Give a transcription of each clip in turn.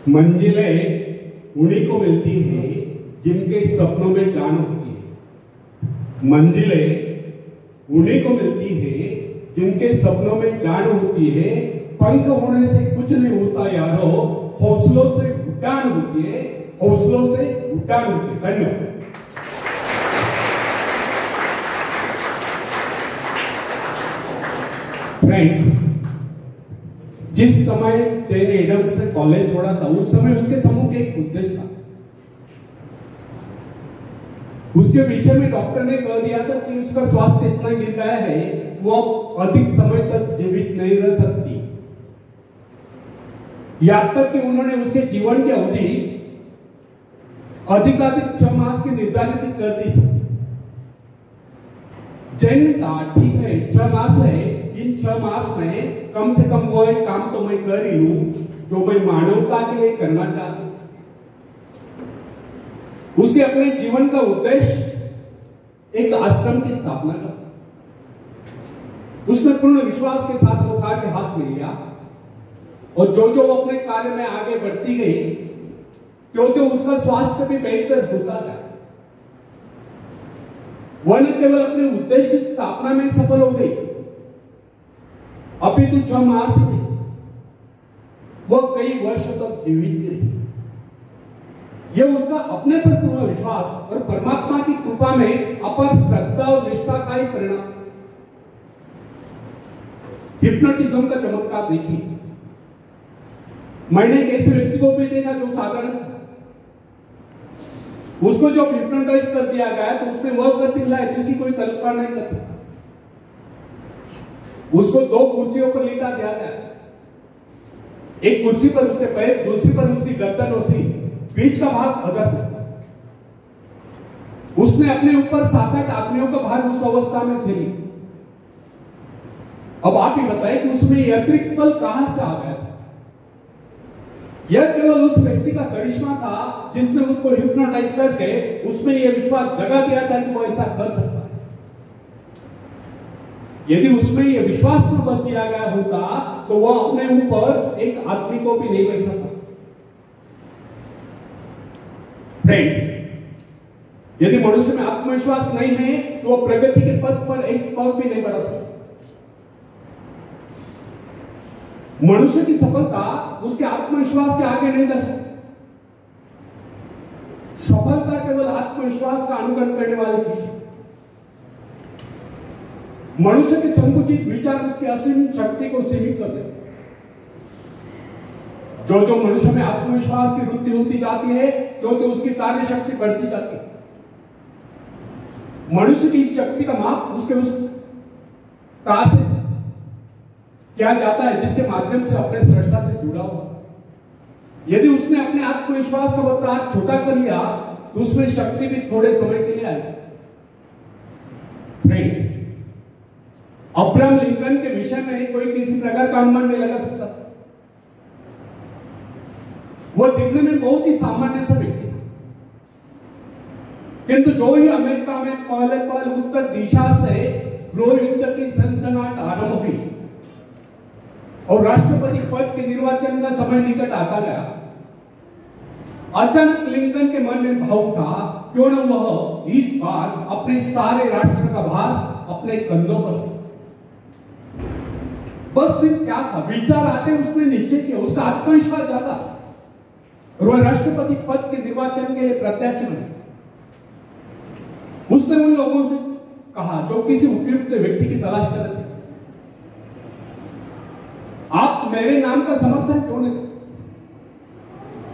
मंजिलें उन्हीं को मिलती हैं जिनके सपनों में जान होती है। मंजिलें उन्हीं को मिलती है जिनके सपनों में जान होती है। पंख होने से कुछ नहीं होता यारो, हौसलों से उड़ान होती है, हौसलों से उड़ान होती है। धन्यवाद। फ्रेंड्स, जिस समय चेन एडम्स ने कॉलेज छोड़ा था उस समय उसके समूह के एक उद्देश्य था। उसके विषय में डॉक्टर ने कह दिया था कि उसका स्वास्थ्य इतना गिर गया है वो अधिक समय तक जीवित नहीं रह सकती। यहां तक कि उन्होंने उसके जीवन की अवधि अधिकाधिक 6 मास की निर्धारित कर दी थी। जैन ने कहा ठीक है 6 मास है, इन 6 मास में कम से कम वो एक काम तो मैं कर ही लूं जो मैं मानवता के लिए करना चाहता हूं। उसके अपने जीवन का उद्देश्य एक आश्रम की स्थापना का। उसने पूर्ण विश्वास के साथ वो कार्य हाथ में लिया और जो जो अपने कार्य में आगे बढ़ती गई क्योंकि उसका स्वास्थ्य भी बेहतर होता गया। वह न केवल अपने उद्देश्य की स्थापना में सफल हो गई, अभी तो 6 मास में वह कई वर्षों तक जीवित रही। यह उसका अपने पर पूर्ण विश्वास और परमात्मा की कृपा में अपार श्रद्धा और निष्ठा का ही परिणाम। हिप्नोटिज्म का चमत्कार देखिए। मैंने एक ऐसे व्यक्ति को भी देखा जो साधारण था, उसको जब हिप्नोटाइज कर दिया गया तो उसने वह कर दिखाया जिसकी कोई कल्पना नहीं कर सकता। उसको 2 कुर्सियों पर लिटा दिया गया, एक कुर्सी पर उसके पैर, दूसरी पर उसकी गर्दन और सीट, बीच का भाग अदर था। उसने अपने ऊपर 7-8 आदमियों का भार उस अवस्था में झेली। अब आप ही बताएं कि उसमें अतिरिक्त बल कहां से आ गया था? यह केवल उस व्यक्ति का करिश्मा था जिसने उसको हिप्नोटाइज करके उसमें यह विश्वास जगा दिया था कि वो ऐसा कर सकता है। यदि उसमें यह विश्वास न बल दिया गया होता तो वह अपने ऊपर एक आदमी को भी नहीं बैठा था। फ्रेंड्स, यदि मनुष्य में आत्मविश्वास नहीं है तो वह प्रगति के पथ पर एक पग भी नहीं बढ़ा सकता। मनुष्य की सफलता उसके आत्मविश्वास के आगे नहीं जा सकती। सफलता केवल आत्मविश्वास का अनुकरण करने वाली चीज है। मनुष्य के संकुचित विचार उसकी असीम शक्ति को सीमित कर देते। जो जो मनुष्य में आत्मविश्वास की वृद्धि होती जाती है क्योंकि उसकी कार्य शक्ति बढ़ती जाती है। मनुष्य की इस शक्ति का माप उसके उस तार से किया जाता है जिसके माध्यम से अपने सृष्टा से जुड़ा हुआ। यदि उसने अपने आत्मविश्वास का वो तार छोटा कर लिया तो उसमें शक्ति भी थोड़े समय के लिए आएगी। फ्रेंड्स, अब्राहम लिंकन के विषय में कोई किसी प्रकार का अनुमान नहीं लगा सकता। वह दिखने में बहुत ही सामान्य सा व्यक्ति था, किंतु जो ही अमेरिका में पहले पहल उत्तर दिशा से गृह युद्ध की सनसनाहट आरंभ हुई और राष्ट्रपति पद के निर्वाचन का समय निकट आता गया, अचानक लिंकन के मन में भाव था क्यों न वह इस बार अपने सारे राष्ट्र का भार अपने कंधों पर। बस फिर क्या था, विचार आते उसने निश्चय किया, उसका आत्मविश्वास ज्यादा और वह राष्ट्रपति पद के निर्वाचन के लिए प्रत्याशी बने। उसने उन लोगों से कहा जो किसी उपयुक्त व्यक्ति की तलाश कर रहे थे, आप मेरे नाम का समर्थन क्यों नहीं?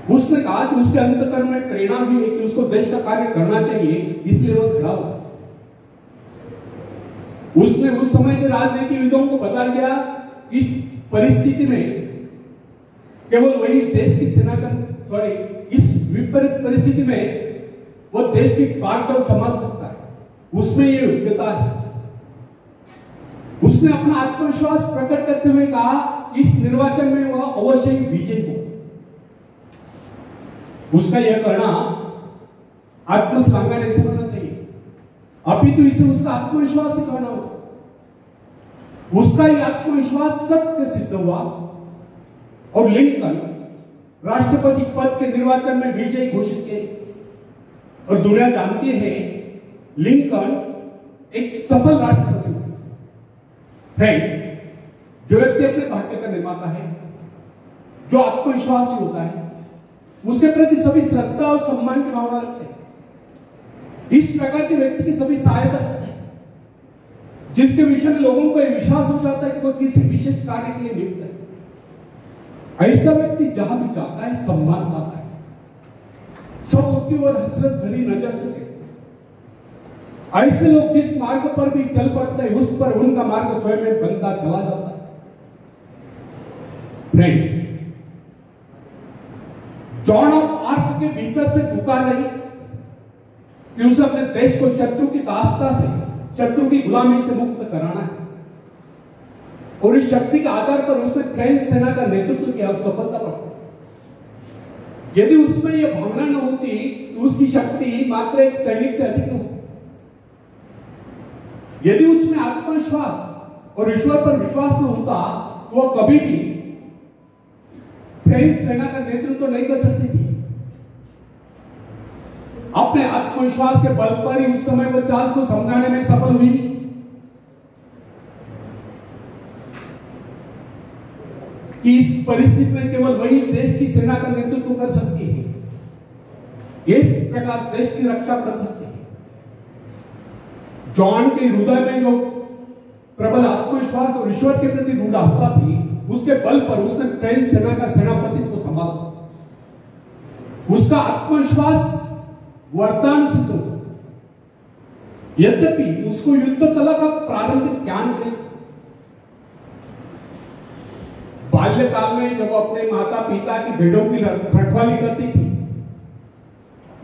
उसने कहा कि उसके अंतःकरण में प्रेरणा भी है कि उसको देश का कार्य करना चाहिए, इसलिए वो खड़ा हुआ। उसने उस समय के राजनीतिविदों को बता दिया इस परिस्थिति में केवल वही देश की सेना का इस विपरीत परिस्थिति में वो देश की बागडोर संभाल सकता है, उसमें ये योग्यता है। उसने अपना आत्मविश्वास प्रकट करते हुए कहा इस निर्वाचन में वह अवश्य ही विजयी हो। उसका यह कहना आत्मश्लाघा नहीं समझना चाहिए, अभी तो इसे उसका आत्मविश्वास से कहना हो। उसका यह आत्मविश्वास सत्य सिद्ध हुआ और लिंकन राष्ट्रपति पद के निर्वाचन में विजयी घोषित किए और दुनिया जानती है लिंकन एक सफल राष्ट्रपति हुए। फ्रेंड्स, जो व्यक्ति अपने भाग्य का निर्माता है, जो आत्मविश्वासी होता है, उसके प्रति सभी श्रद्धा और सम्मान की भावना रखते हैं। इस प्रकार के व्यक्ति की सभी सहायता करते हैं, जिसके विषय में लोगों को यह विश्वास हो जाता है कि वह किसी विशेष कार्य के लिए नियुक्त है। ऐसा व्यक्ति जहां भी जाता है सम्मान पाता है, सब उसकी ओर हसरत भरी नजर से देखते हैं। ऐसे लोग जिस मार्ग पर भी चल पड़ते हैं, उस पर उनका मार्ग स्वयं बनता चला जाता है। फ्रेंड्स, जॉन ऑफ आर्क के भीतर से पुकार रही कि उसे अपने देश को शत्रु की दास्ता से, शत्रु की गुलामी से मुक्त कराना है, और इस शक्ति के आधार पर उसने फ्रेंच सेना का नेतृत्व किया और सफलता प्राप्त। यदि उसमें यह भावना न होती तो उसकी शक्ति मात्र एक सैनिक से अधिक न होती। यदि उसमें आत्मविश्वास और ईश्वर पर विश्वास न होता तो वह कभी भी फ्रेंच सेना का नेतृत्व नहीं कर सकती थी। अपने आत्मविश्वास के बल पर ही उस समय वह चार्ल्स को समझाने में सफल हुई कि इस परिस्थिति में केवल वही देश की सेना का नेतृत्व कर सकती है, इस प्रकार देश की रक्षा कर सकती है। जॉन के हृदय में जो प्रबल आत्मविश्वास और ईश्वर के प्रति दृढ़ आस्था थी, उसके बल पर उसने फ्रेंच सेना का सेनापतित्व संभाला। उसका आत्मविश्वास वरदान सिद्ध हुआ। यद्यपि उसको युद्ध कला का प्रारंभिक ज्ञान नहीं। बाल्यकाल में जब अपने माता पिता की भेड़ों की रखवाली करती थी,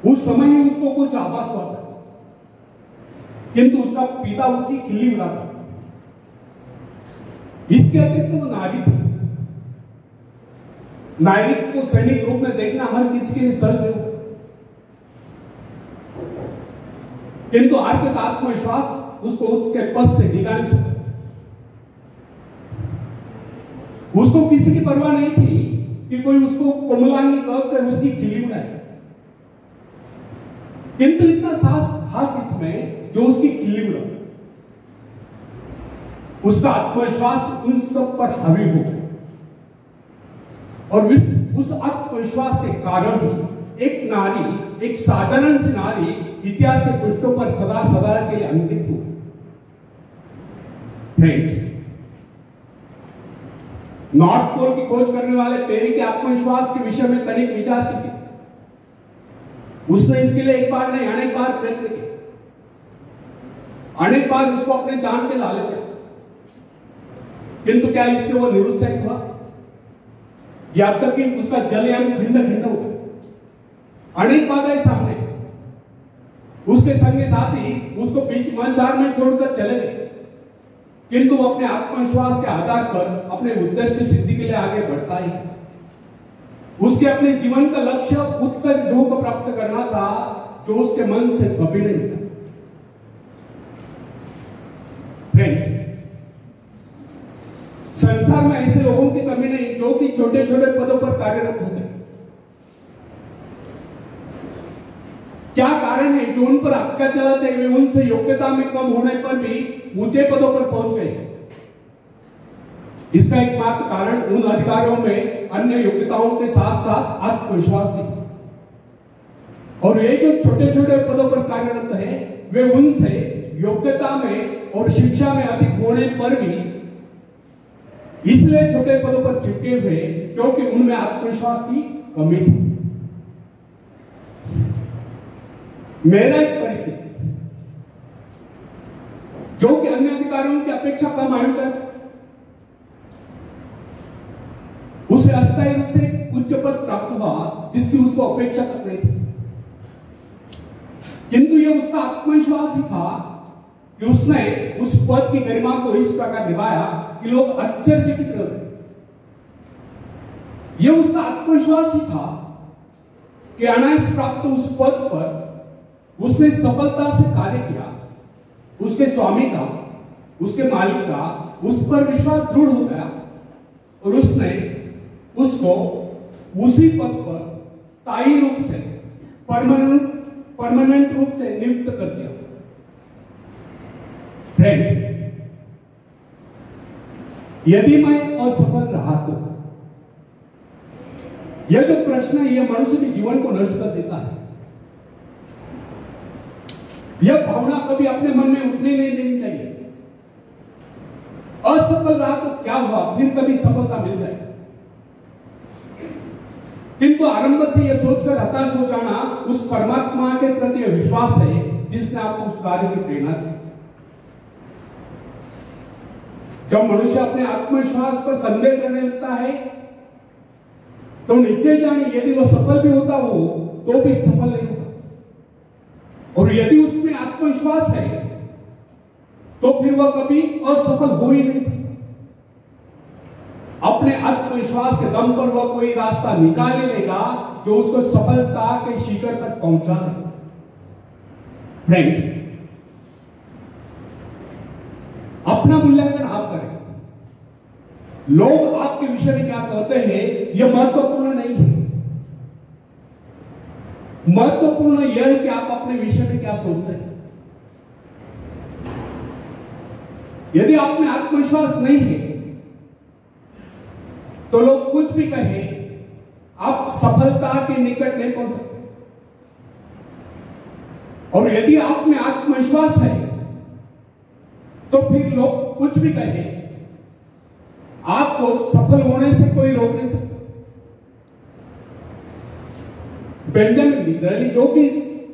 उस समय ही उसको कुछ आभास हुआ था, किंतु उसका पिता उसकी खिल्ली उड़ाता। इसके अतिरिक्त वो नारी थी। नायक को सैनिक रूप में देखना हर किसी के लिए सहज नहीं, किंतु आर्क का आत्मविश्वास उसको उसके पद से हिला नहीं सकता। उसको किसी की परवाह नहीं थी कि कोई उसको कोमलांगी कहकर उसकी खिल्ली उड़ाए, किंतु इतना साहस था किसमें जो उसकी खिल्ली उड़ा। उसका आत्मविश्वास उन सब पर हावी हो गया और उस आत्मविश्वास के कारण ही एक नारी, एक साधारण सी नारी इतिहास के पृष्ठों पर सदा सदा के लिए अंकित हुई। फ्रेंड्स, नॉर्थ पोल की खोज करने वाले पेरी के आत्मविश्वास के विषय में तनिक विचार कीजिए। उसने इसके लिए एक बार नहीं अनेक बार प्रयत्न किए, अनेक बार उसको अपने जान पे ला लेते, किंतु क्या इससे वो निरुत्साहित हुआ? यहां तक कि उसका जलयान खंड खंड हो गया। अनेक बाधाएं सामने, उसके संगी साथी उसको बीच मझधार में छोड़कर चले गए, किंतु वो अपने आत्मविश्वास के आधार पर अपने उद्देश्य सिद्धि के लिए आगे बढ़ता ही। उसके अपने जीवन का लक्ष्य उत्तर ध्रुव को प्राप्त करना था, जो उसके मन से कभी नहीं मिला। फ्रेंड्स, संसार में ऐसे लोगों की कमी नहीं जो कि छोटे छोटे पदों पर कार्यरत होते। क्या कारण है जो उन पर हक्का चलाते हुए उनसे योग्यता में कम होने पर भी ऊंचे पदों पर पहुंच गए? इसका एकमात्र कारण उन अधिकारियों में अन्य योग्यताओं के साथ साथ आत्मविश्वास भी था। और ये जो छोटे छोटे पदों पर कार्यरत है, वे उनसे योग्यता में और शिक्षा में अधिक होने पर भी इसलिए छोटे पदों पर चिपके हुए क्योंकि उनमें आत्मविश्वास की कमी थी। मेरा एक परिचित जो कि अन्य अधिकारियों की अपेक्षा कम आयु का, उसे अस्थायी रूप से उच्च पद प्राप्त हुआ जिसकी उसको अपेक्षा तक नहीं थी, किंतु यह उसका आत्मविश्वास ही था कि उसने उस पद की गरिमा को इस प्रकार निभाया कि लोग आश्चर्यचकित रह गए। यह उसका आत्मविश्वास ही था कि अनायास प्राप्त उस पद पर उसने सफलता से कार्य किया। उसके स्वामी का, उसके मालिक का उस पर विश्वास दृढ़ हो गया और उसने उसको उसी पद पर स्थायी रूप से परमानेंट रूप से नियुक्त कर दिया। फ्रेंड्स, यदि मैं असफल रहा तो यह जो प्रश्न है यह मनुष्य के जीवन को नष्ट कर देता है। यह भावना कभी अपने मन में उठने नहीं देनी चाहिए। असफल रहा तो क्या हुआ, फिर कभी सफलता मिल जाए। किंतु आरंभ से यह सोचकर हताश हो जाना उस परमात्मा के प्रति विश्वास है जिसने आपको उस कार्य की प्रेरणा दी। जब मनुष्य अपने आत्मविश्वास पर संदेह करने लगता है तो निश्चय जानिए यदि वह सफल भी होता हो तो भी सफल नहीं होगा, और यदि उसमें आत्मविश्वास है तो फिर वह कभी असफल हो ही नहीं सकता। अपने आत्मविश्वास के दम पर वह कोई रास्ता निकाल लेगा जो उसको सफलता के शिखर तक पहुंचा दे। फ्रेंड्स, अपना मूल्यांकन आप करें। लोग आपके विषय में क्या कहते हैं यह महत्वपूर्ण नहीं है। महत्वपूर्ण यह है कि आप अपने विषय में क्या सोचते हैं। यदि आप में आत्मविश्वास नहीं है तो लोग कुछ भी कहे आप सफलता के निकट नहीं पहुंच सकते, और यदि आप में आत्मविश्वास है तो फिर लोग कुछ भी कहे आपको सफल होने से कोई रोक नहीं सकता। बेंजामिन डिज़रायली जो कि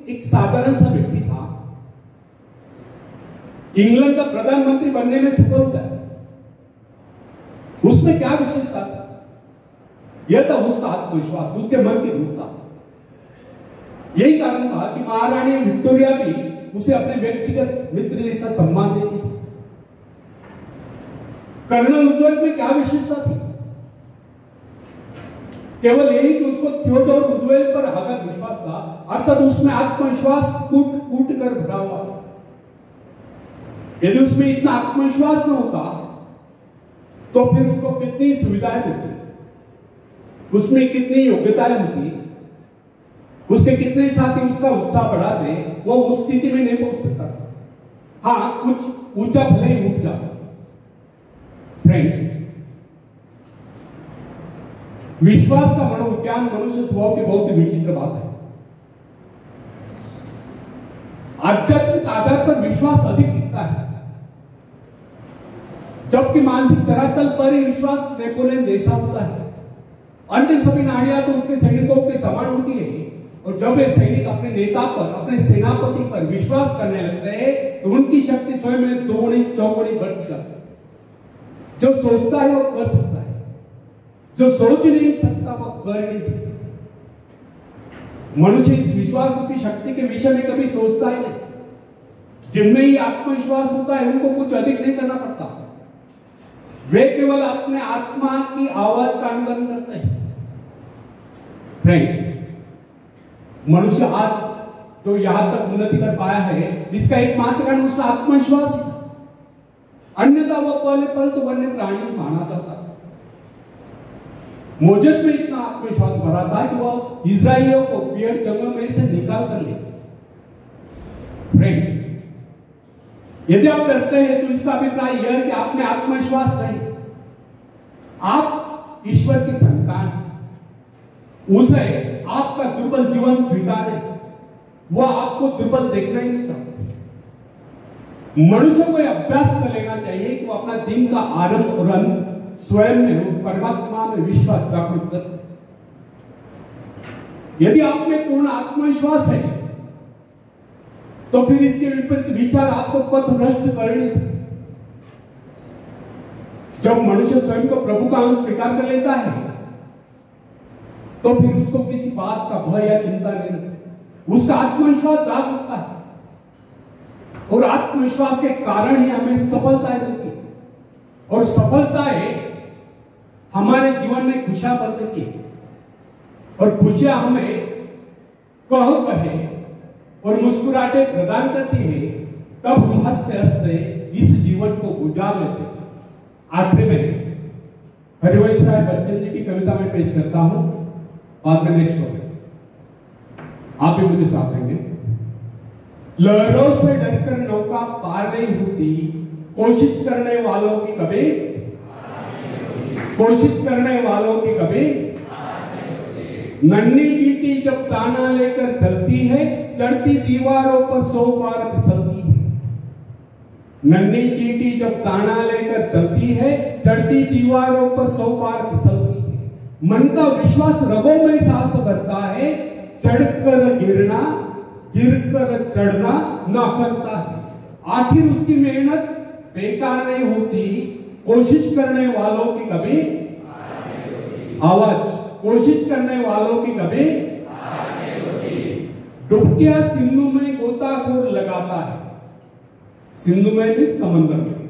एक साधारण सा व्यक्ति था, इंग्लैंड का प्रधानमंत्री बनने में सफल हो गया। उसमें क्या विशेषता था? यह था उसका आत्मविश्वास, उसके मन की दृढ़ता। यही कारण था कि महारानी विक्टोरिया भी उसे अपने व्यक्तिगत मित्र जैसा सम्मान देती थी। कर्नल रूजवेल्ट में क्या विशेषता थी? केवल यही कि उसको थियोडोर रूजवेल्ट पर अगाध विश्वास था, अर्थात उसमें आत्मविश्वास कूट कर भरा हुआ। यदि उसमें इतना आत्मविश्वास न होता तो फिर उसको कितनी सुविधाएं मिलती, उसमें कितनी योग्यताएं होती, उसके कितने साथी उसका उत्साह बढ़ाते, वो उस स्थिति में नहीं पहुंच सकता था। हाँ, कुछ ऊंचा भले ही उठ जाता। फ्रेंड्स, विश्वास का मनोविज्ञान मनुष्य स्वभाव की बहुत ही विचित्र बात है। आध्यात्मिक आधार पर विश्वास अधिक दिखता है, जबकि मानसिक धरातल पर ही विश्वास नेपोलियन जैसा होता है। अन्य सभी नाड़ियां तो उसके सैनिकों के समान होती है, और जब ये सैनिक अपने नेता पर, अपने सेनापति पर विश्वास करने लगते हैं तो उनकी शक्ति स्वयं में दोगुनी चौगुनी बढ़ती जाती है। जो सोचता है वो कर सकता है, जो सोच नहीं सकता वो कर नहीं सकता। मनुष्य इस विश्वास की शक्ति के विषय में कभी सोचता ही नहीं। जिनमें ही आत्मविश्वास होता है उनको कुछ अधिक नहीं करना पड़ता, वे केवल अपने आत्मा की आवाज का अनुकरण करते हैं। फ्रेंड्स, मनुष्य आज जो यहां तक उन्नति कर पाया है इसका एकमात्र कारण उसका आत्मविश्वास है। अन्यथा वो पहले पल तो वन्य प्राणी माना जाता। मोजेस में इतना आत्मविश्वास भरा था कि वह इजरायलियों को पेड़ जंगल में से निकाल कर ले। फ्रेंड्स, यदि आप डरते हैं तो इसका अभिप्राय यह है कि आप में आत्मविश्वास नहीं। आप ईश्वर की संतान, उसे आपका दुर्बल जीवन स्वीकार है, वह आपको दुर्बल देखना ही नहीं चाहता। मनुष्य को यह अभ्यास कर लेना चाहिए कि वो अपना दिन का आरंभ और अंत स्वयं में परमात्मा में विश्वास जागृत कर। यदि आप में पूर्ण आत्मविश्वास है तो फिर इसके विपरीत विचार आपको पथ भ्रष्ट कर नहीं सकते। जब मनुष्य स्वयं को प्रभु का अंश स्वीकार कर लेता है तो फिर उसको किसी बात का भय या चिंता नहीं रहती। उसका आत्मविश्वास जाग उठता है, और आत्मविश्वास के कारण ही हमें सफलताएं मिलती है, और सफलताएं हमारे जीवन में खुशियां भर देती है, और खुशियां हमें कहे और मुस्कुराहटें प्रदान करती है। तब हम हंसते हंसते इस जीवन को गुजार लेते हैं। आखिर में हरिवंश राय बच्चन जी की कविता में पेश करता हूं। बाद में नेक्स्ट टॉपिक आप भी मुझे साथ देंगे। लहरों से डरकर नौका पार नहीं होती, कोशिश करने वालों की कभी नन्ही चींटी जब दाना लेकर चलती है, चढ़ती दीवारों पर 100 बार फिसलती है। नन्ही चींटी जब दाना लेकर चलती है, चढ़ती दीवारों पर 100 बार फिसलती है। मन का विश्वास रगों में सांस भरता है, चढ़कर गिरना गिरकर चढ़ना न करता है। आखिर उसकी मेहनत बेकार नहीं होती, कोशिश करने वालों की कभी आवाज कोशिश करने वालों की कभी डुबकिया सिंधु में गोताखोर लगाता है। सिंधु में भी समंदर में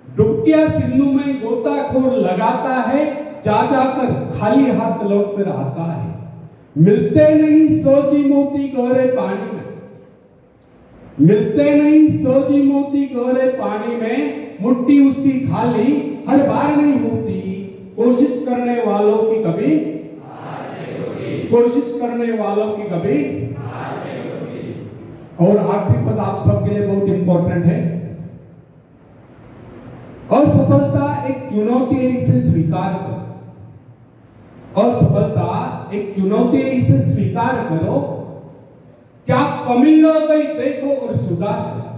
डुबकिया सिंधु में गोताखोर लगाता है, जा जाकर खाली हाथ लौट कर आता है। मिलते नहीं सोची मोती गहरे पानी में, मिलते नहीं सोची मोती गहरे पानी में, मुट्ठी उसकी खाली हर बार नहीं होती, कोशिश करने वालों की कभी और आखिरी पद आप सबके लिए बहुत इंपॉर्टेंट है। असफलता एक चुनौती है, इसे स्वीकार करो। असफलता एक चुनौती है, इसे स्वीकार करो। क्या कमी हो गई देखो और सुधार करो।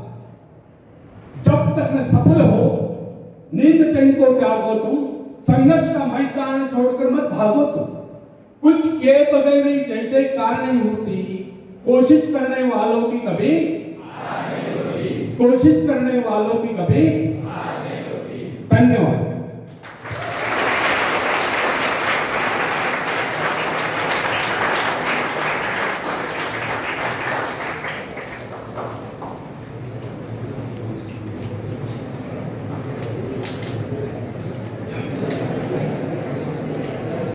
जब तक न सफल हो नींद चैन को त्यागो तुम, संघर्ष का मैदान छोड़कर मत भागो तुम। कुछ के बगैर जय जयकार नहीं होती, कोशिश करने वालों की कभी धन्यवाद।